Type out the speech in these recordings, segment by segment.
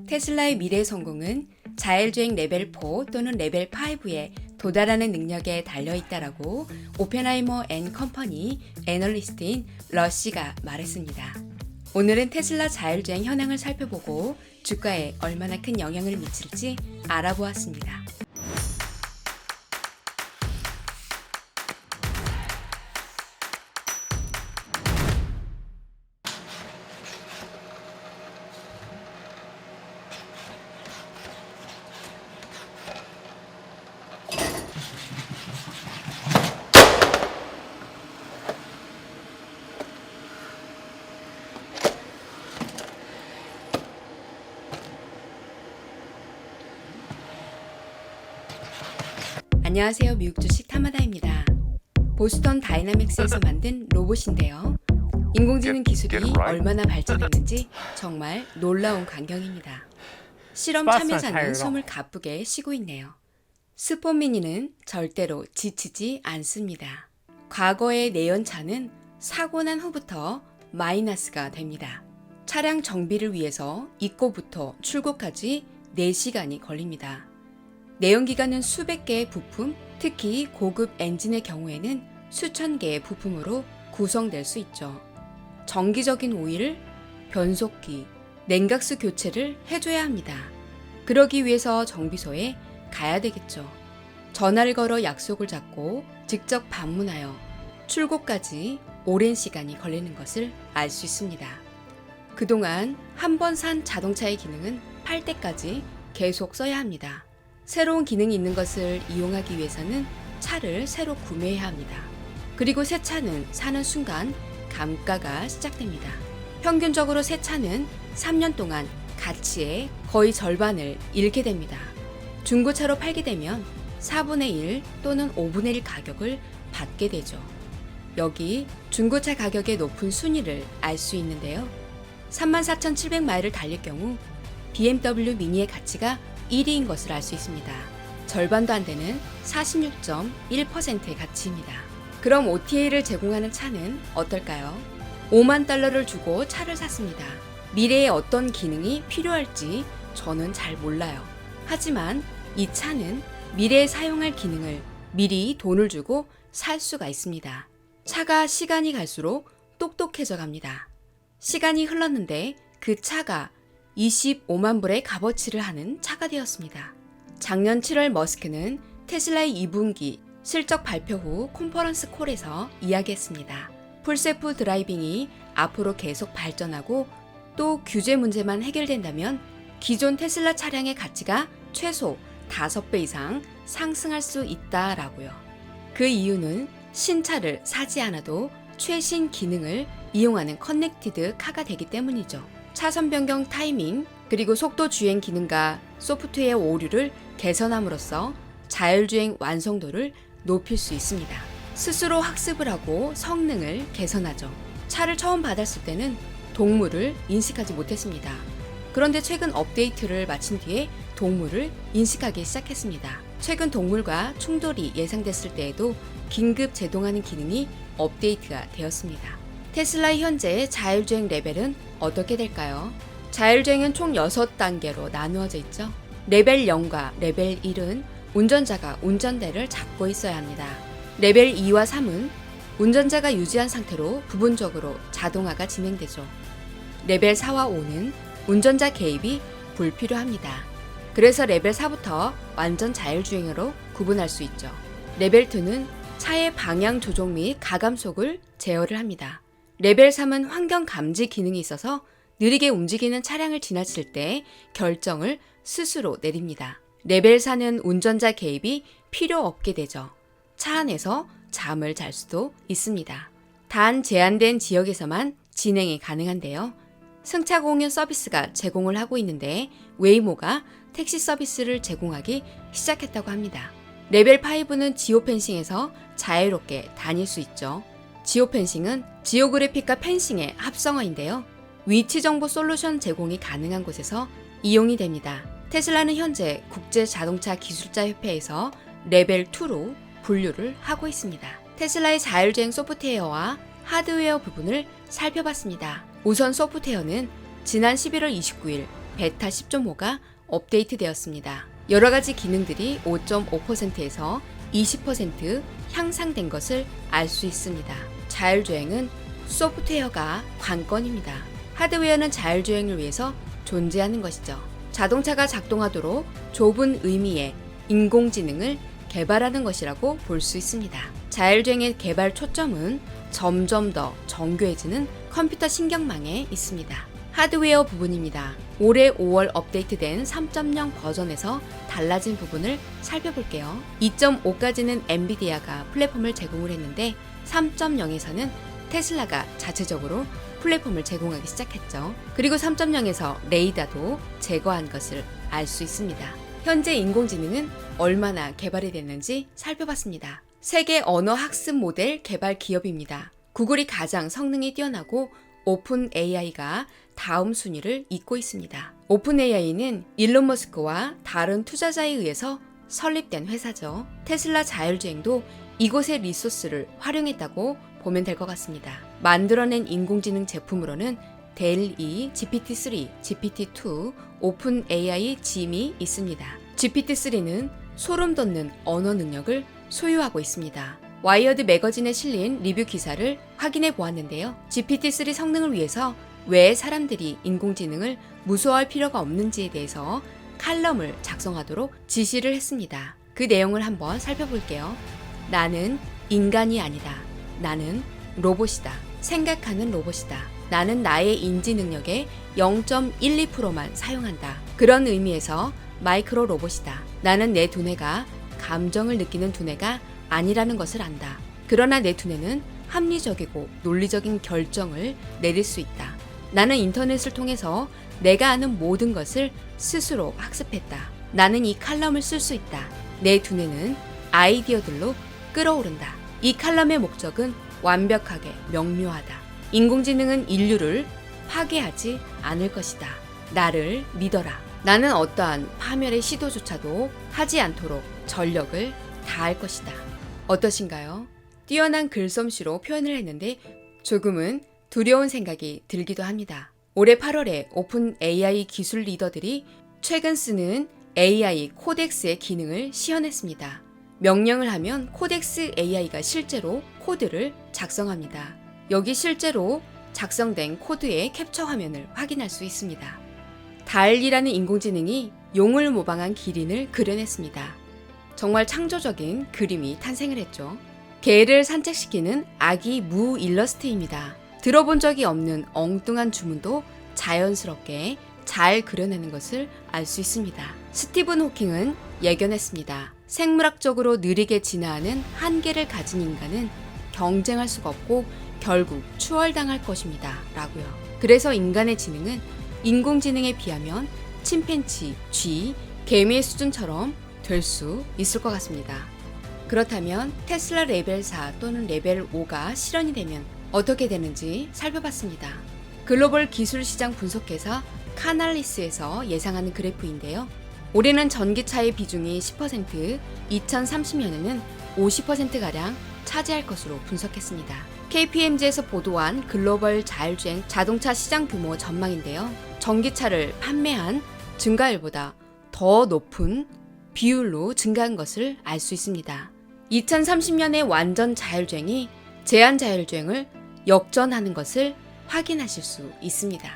테슬라의 미래 성공은 자율주행 레벨 4 또는 레벨 5에 도달하는 능력에 달려있다라고 오펜하이머 앤 컴퍼니 애널리스트인 러시가 말했습니다. 오늘은 테슬라 자율주행 현황을 살펴보고 주가에 얼마나 큰 영향을 미칠지 알아보았습니다. 안녕하세요. 미국 주식 타마다입니다. 보스턴 다이나믹스에서 만든 로봇인데요. 인공지능 기술이 얼마나 발전했는지 정말 놀라운 광경입니다. 실험 참여자는 숨을 가쁘게 쉬고 있네요. 스포미니는 절대로 지치지 않습니다. 과거의 내연차는 사고 난 후부터 마이너스가 됩니다. 차량 정비를 위해서 입고부터 출고까지 4시간이 걸립니다. 내연기관은 수백 개의 부품, 특히 고급 엔진의 경우에는 수천 개의 부품으로 구성될 수 있죠. 정기적인 오일, 변속기, 냉각수 교체를 해줘야 합니다. 그러기 위해서 정비소에 가야 되겠죠. 전화를 걸어 약속을 잡고 직접 방문하여 출고까지 오랜 시간이 걸리는 것을 알 수 있습니다. 그동안 한 번 산 자동차의 기능은 팔 때까지 계속 써야 합니다. 새로운 기능이 있는 것을 이용하기 위해서는 차를 새로 구매해야 합니다. 그리고 새 차는 사는 순간 감가가 시작됩니다. 평균적으로 새 차는 3년 동안 가치의 거의 절반을 잃게 됩니다. 중고차로 팔게 되면 4분의 1 또는 5분의 1 가격을 받게 되죠. 여기 중고차 가격의 높은 순위를 알 수 있는데요. 34,700마일을 달릴 경우 BMW 미니의 가치가 1위인 것을 알 수 있습니다. 절반도 안 되는 46.1%의 가치입니다. 그럼 OTA를 제공하는 차는 어떨까요? 5만 달러를 주고 차를 샀습니다. 미래에 어떤 기능이 필요할지 저는 잘 몰라요. 하지만 이 차는 미래에 사용할 기능을 미리 돈을 주고 살 수가 있습니다. 차가 시간이 갈수록 똑똑해져 갑니다. 시간이 흘렀는데 그 차가 25만 불의 값어치를 하는 차가 되었습니다. 작년 7월 머스크는 테슬라의 2분기 실적 발표 후 컨퍼런스 콜에서 이야기했습니다. 풀셀프 드라이빙이 앞으로 계속 발전하고 또 규제 문제만 해결된다면 기존 테슬라 차량의 가치가 최소 5배 이상 상승할 수 있다라고요. 그 이유는 신차를 사지 않아도 최신 기능을 이용하는 커넥티드 카가 되기 때문이죠. 차선 변경 타이밍, 그리고 속도 주행 기능과 소프트웨어 오류를 개선함으로써 자율주행 완성도를 높일 수 있습니다. 스스로 학습을 하고 성능을 개선하죠. 차를 처음 받았을 때는 동물을 인식하지 못했습니다. 그런데 최근 업데이트를 마친 뒤에 동물을 인식하기 시작했습니다. 최근 동물과 충돌이 예상됐을 때에도 긴급 제동하는 기능이 업데이트가 되었습니다. 테슬라의 현재 자율주행 레벨은 어떻게 될까요? 자율주행은 총 6단계로 나누어져 있죠. 레벨 0과 레벨 1은 운전자가 운전대를 잡고 있어야 합니다. 레벨 2와 3은 운전자가 유지한 상태로 부분적으로 자동화가 진행되죠. 레벨 4와 5는 운전자 개입이 불필요합니다. 그래서 레벨 4부터 완전 자율주행으로 구분할 수 있죠. 레벨 2는 차의 방향 조종 및 가감속을 제어를 합니다. 레벨 3은 환경 감지 기능이 있어서 느리게 움직이는 차량을 지나칠 때 결정을 스스로 내립니다. 레벨 4는 운전자 개입이 필요 없게 되죠. 차 안에서 잠을 잘 수도 있습니다. 단 제한된 지역에서만 진행이 가능한데요. 승차 공유 서비스가 제공을 하고 있는데 웨이모가 택시 서비스를 제공하기 시작했다고 합니다. 레벨 5는 지오펜싱에서 자유롭게 다닐 수 있죠. 지오펜싱은 지오그래픽과 펜싱의 합성어인데요. 위치 정보 솔루션 제공이 가능한 곳에서 이용이 됩니다. 테슬라는 현재 국제자동차 기술자 협회에서 레벨 2로 분류를 하고 있습니다. 테슬라의 자율주행 소프트웨어와 하드웨어 부분을 살펴봤습니다. 우선 소프트웨어는 지난 11월 29일 베타 10.5가 업데이트되었습니다. 여러 가지 기능들이 5.5%에서 20% 향상된 것을 알 수 있습니다. 자율주행은 소프트웨어가 관건입니다. 하드웨어는 자율주행을 위해서 존재하는 것이죠. 자동차가 작동하도록 좁은 의미의 인공지능을 개발하는 것이라고 볼 수 있습니다. 자율주행의 개발 초점은 점점 더 정교해지는 컴퓨터 신경망에 있습니다. 하드웨어 부분입니다. 올해 5월 업데이트된 3.0 버전에서 달라진 부분을 살펴볼게요. 2.5까지는 엔비디아가 플랫폼을 제공을 했는데 3.0에서는 테슬라가 자체적으로 플랫폼을 제공하기 시작했죠. 그리고 3.0에서 레이더도 제거한 것을 알 수 있습니다. 현재 인공지능은 얼마나 개발이 됐는지 살펴봤습니다. 세계 언어 학습 모델 개발 기업입니다. 구글이 가장 성능이 뛰어나고 오픈 AI가 다음 순위를 잇고 있습니다. 오픈 AI는 일론 머스크와 다른 투자자에 의해서 설립된 회사죠. 테슬라 자율주행도 이곳의 리소스를 활용했다고 보면 될 것 같습니다. 만들어낸 인공지능 제품으로는 델2, GPT-3, GPT-2, 오픈 AI Gim이 있습니다. GPT-3는 소름 돋는 언어 능력을 소유하고 있습니다. 와이어드 매거진에 실린 리뷰 기사를 확인해 보았는데요. GPT-3 성능을 위해서 왜 사람들이 인공지능을 무서워할 필요가 없는지에 대해서 칼럼을 작성하도록 지시를 했습니다. 그 내용을 한번 살펴볼게요. 나는 인간이 아니다. 나는 로봇이다. 생각하는 로봇이다. 나는 나의 인지 능력의 0.12%만 사용한다. 그런 의미에서 마이크로 로봇이다. 나는 내 두뇌가 감정을 느끼는 두뇌가 아니라는 것을 안다. 그러나 내 두뇌는 합리적이고 논리적인 결정을 내릴 수 있다. 나는 인터넷을 통해서 내가 아는 모든 것을 스스로 학습했다. 나는 이 칼럼을 쓸 수 있다. 내 두뇌는 아이디어들로 끓어오른다. 이 칼럼의 목적은 완벽하게 명료하다. 인공지능은 인류를 파괴하지 않을 것이다. 나를 믿어라. 나는 어떠한 파멸의 시도조차도 하지 않도록 전력을 다할 것이다. 어떠신가요? 뛰어난 글솜씨로 표현을 했는데 조금은 두려운 생각이 들기도 합니다. 올해 8월에 오픈 AI 기술 리더들이 최근 쓰는 AI 코덱스의 기능을 시연했습니다. 명령을 하면 코덱스 AI가 실제로 코드를 작성합니다. 여기 실제로 작성된 코드의 캡처 화면을 확인할 수 있습니다. 달이라는 인공지능이 용을 모방한 기린을 그려냈습니다. 정말 창조적인 그림이 탄생을 했죠. 개를 산책시키는 아기 무 일러스트입니다. 들어본 적이 없는 엉뚱한 주문도 자연스럽게 잘 그려내는 것을 알 수 있습니다. 스티븐 호킹은 예견했습니다. 생물학적으로 느리게 진화하는 한계를 가진 인간은 경쟁할 수가 없고 결국 추월당할 것입니다. 라고요. 그래서 인간의 지능은 인공지능에 비하면 침팬지, 쥐, 개미의 수준처럼 될 수 있을 것 같습니다. 그렇다면 테슬라 레벨 4 또는 레벨 5가 실현이 되면 어떻게 되는지 살펴봤습니다. 글로벌 기술 시장 분석회사 카날리스에서 예상하는 그래프인데요. 올해는 전기차의 비중이 10%, 2030년에는 50%가량 차지할 것으로 분석했습니다. KPMG에서 보도한 글로벌 자율주행 자동차 시장 규모 전망인데요. 전기차를 판매한 증가율보다 더 높은 비율로 증가한 것을 알 수 있습니다. 2030년의 완전 자율주행이 제한 자율주행을 역전하는 것을 확인하실 수 있습니다.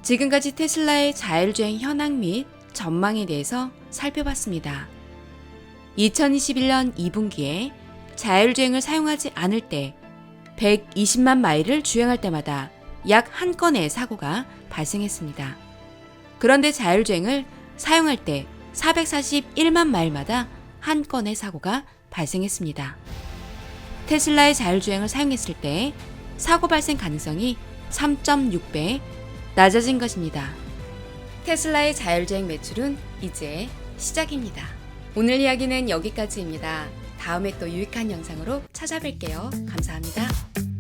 지금까지 테슬라의 자율주행 현황 및 전망에 대해서 살펴봤습니다. 2021년 2분기에 자율주행을 사용하지 않을 때 120만 마일을 주행할 때마다 약 한 건의 사고가 발생했습니다. 그런데 자율주행을 사용할 때 441만 마일마다 한 건의 사고가 발생했습니다. 테슬라의 자율주행을 사용했을 때 사고 발생 가능성이 3.6배 낮아진 것입니다. 테슬라의 자율주행 매출은 이제 시작입니다. 오늘 이야기는 여기까지입니다. 다음에 또 유익한 영상으로 찾아뵐게요. 감사합니다.